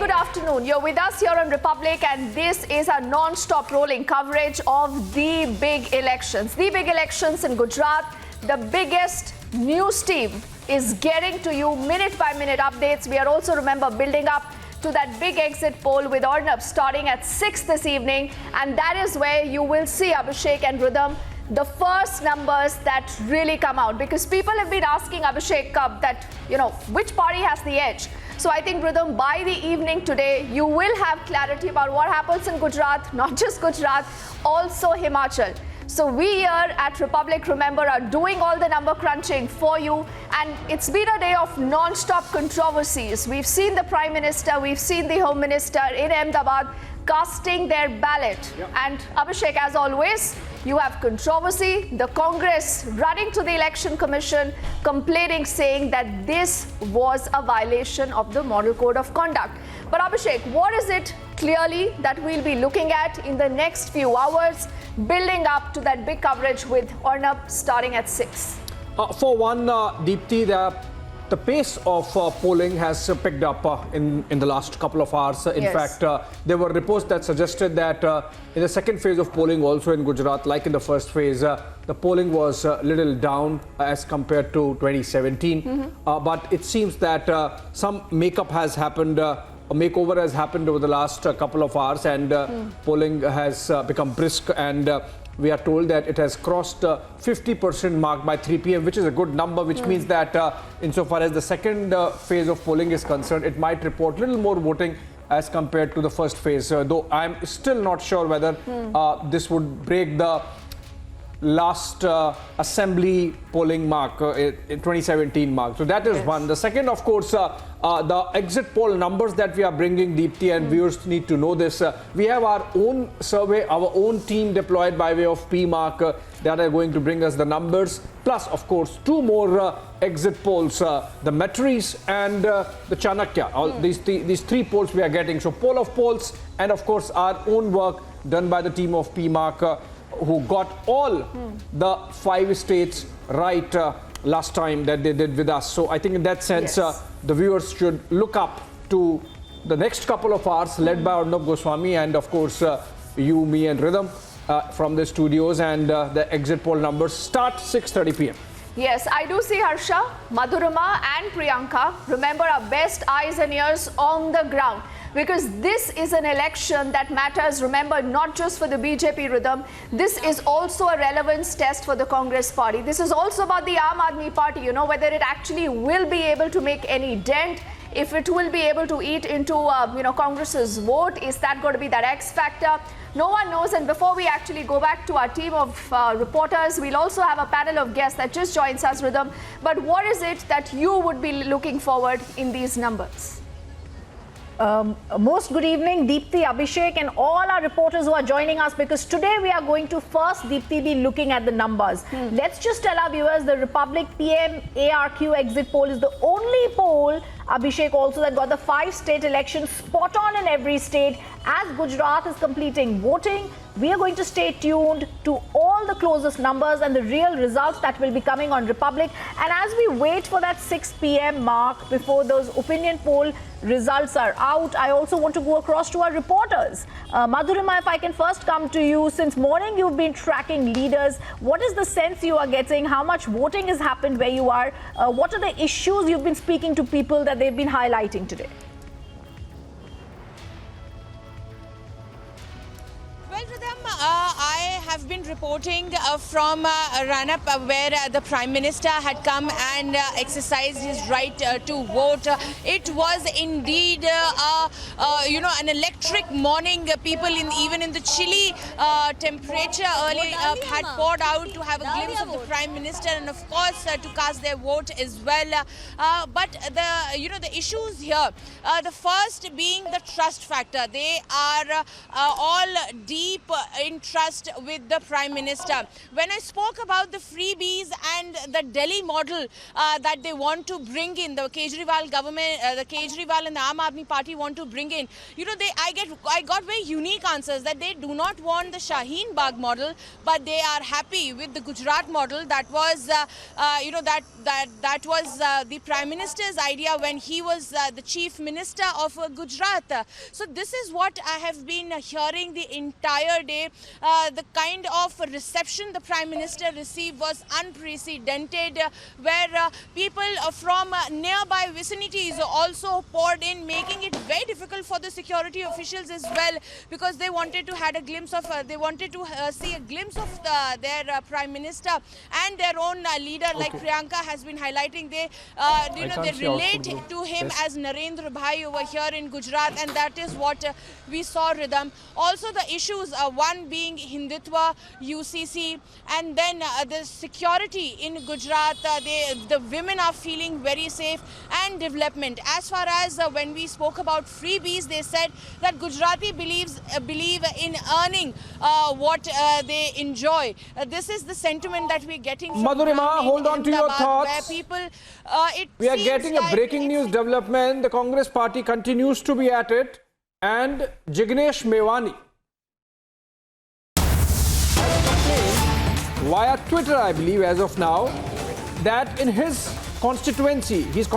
good afternoon. You're with us here on Republic, and this is a non-stop rolling coverage of the big elections. The big elections in Gujarat. The biggest news team is getting to you minute by minute updates. We are also, remember, building up to that big exit poll with Arnab starting at 6 this evening, and that is where you will see, Abhishek and Rhythm, the first numbers that really come out, because people have been asking Abhishek that, which party has the edge. So I think, Rhythm, by the evening today, you will have clarity about what happens in Gujarat, not just Gujarat, also Himachal. So we here at Republic, remember, are doing all the number crunching for you. And it's been a day of non-stop controversies. We've seen the Prime Minister, we've seen the Home Minister in Ahmedabad casting their ballot. Yep. And Abhishek, as always, you have controversy. The Congress running to the Election Commission, complaining, saying that this was a violation of the Model Code of Conduct. But Abhishek, what is it clearly that we'll be looking at in the next few hours, building up to that big coverage with Arnab starting at 6? For one, Deepthi, the pace of polling has picked up in the last couple of hours. In fact, there were reports that suggested that in the second phase of polling also in Gujarat, like in the first phase, the polling was a little down as compared to 2017. But it seems that some makeup has happened, a makeover has happened over the last couple of hours, and polling has become brisk, and we are told that it has crossed 50% mark by 3 p.m., which is a good number, which means that insofar as the second phase of polling is concerned, it might report little more voting as compared to the first phase. Though I'm still not sure whether this would break the last assembly polling mark in 2017 mark. So that is one. The second, of course, the exit poll numbers that we are bringing, Deepthi, and viewers need to know this. We have our own survey, our own team deployed by way of PMark that are going to bring us the numbers. Plus, of course, two more exit polls, the Metris and the Chanakya. All these three polls we are getting. So poll of polls, and of course our own work done by the team of PMark, who got all the 5 states right last time that they did with us. So I think in that sense, the viewers should look up to the next couple of hours led by Arnab Goswami and of course you, me and Rhythm from the studios, and the exit poll numbers start 6:30 p.m. Yes, I do see Harsha, Madhurima and Priyanka. Remember, our best eyes and ears on the ground, because this is an election that matters, remember, not just for the BJP, Rhythm. This is also a relevance test for the Congress party. This is also about the Aam Aadmi party, whether it actually will be able to make any dent, if it will be able to eat into, Congress's vote. Is that going to be that X factor? No one knows. And before we actually go back to our team of reporters, we'll also have a panel of guests that just joins us, Rhythm. But what is it that you would be looking forward in these numbers? Most good evening, Deepthi, Abhishek, and all our reporters who are joining us, because today we are going to first, Deepthi, be looking at the numbers. Let's just tell our viewers the Republic PM ARQ exit poll is the only poll, Abhishek, also that got the 5 state elections spot on in every state. As Gujarat is completing voting, we are going to stay tuned to all the closest numbers and the real results that will be coming on Republic. And as we wait for that 6 p.m. mark before those opinion poll results are out, I also want to go across to our reporters. Madhurima, if I can first come to you, since morning you've been tracking leaders. What is the sense you are getting? How much voting has happened where you are? What are the issues you've been speaking to people that they've been highlighting today? Well, Rhythm, I have been reporting from Ranap, where the Prime Minister had come and exercised his right to vote. It was indeed, an electric morning. People, even in the chilly temperature early, had poured out to have a glimpse of the Prime Minister and, of course, to cast their vote as well. But the issues here, the first being the trust factor. They are all deep in trust with the Prime Minister. When I spoke about the freebies and the Delhi model that they want to bring in, the Kejriwal government, the Kejriwal and the Aam Aadmi party want to bring in. You know, I got very unique answers that they do not want the Shaheen Bagh model, but they are happy with the Gujarat model. That was, you know, that was the Prime Minister's idea when he was the Chief Minister of Gujarat. So this is what I have been hearing the entire day. The kind of reception the Prime Minister received was unprecedented, where people from nearby vicinities also poured in, making it very difficult for the security officials as well, because they wanted to had a glimpse of, see a glimpse of their Prime Minister and their own leader, like Priyanka has been highlighting. They, you know, they relate to him as Narendra Bhai over here in Gujarat, and that is what we saw, Rhythm. Also the issues, one being Hindutva, UCC, and then the security in Gujarat. The women are feeling very safe, and development. As far as when we spoke about freebies, they said that Gujarati believe in earning what they enjoy. This is the sentiment that we're getting from Madhurima, hold on to your thoughts. where people, We are getting a breaking news development. The Congress party continues to be at it, and Jignesh Mewani via Twitter, I believe, as of now, that in his constituency, he's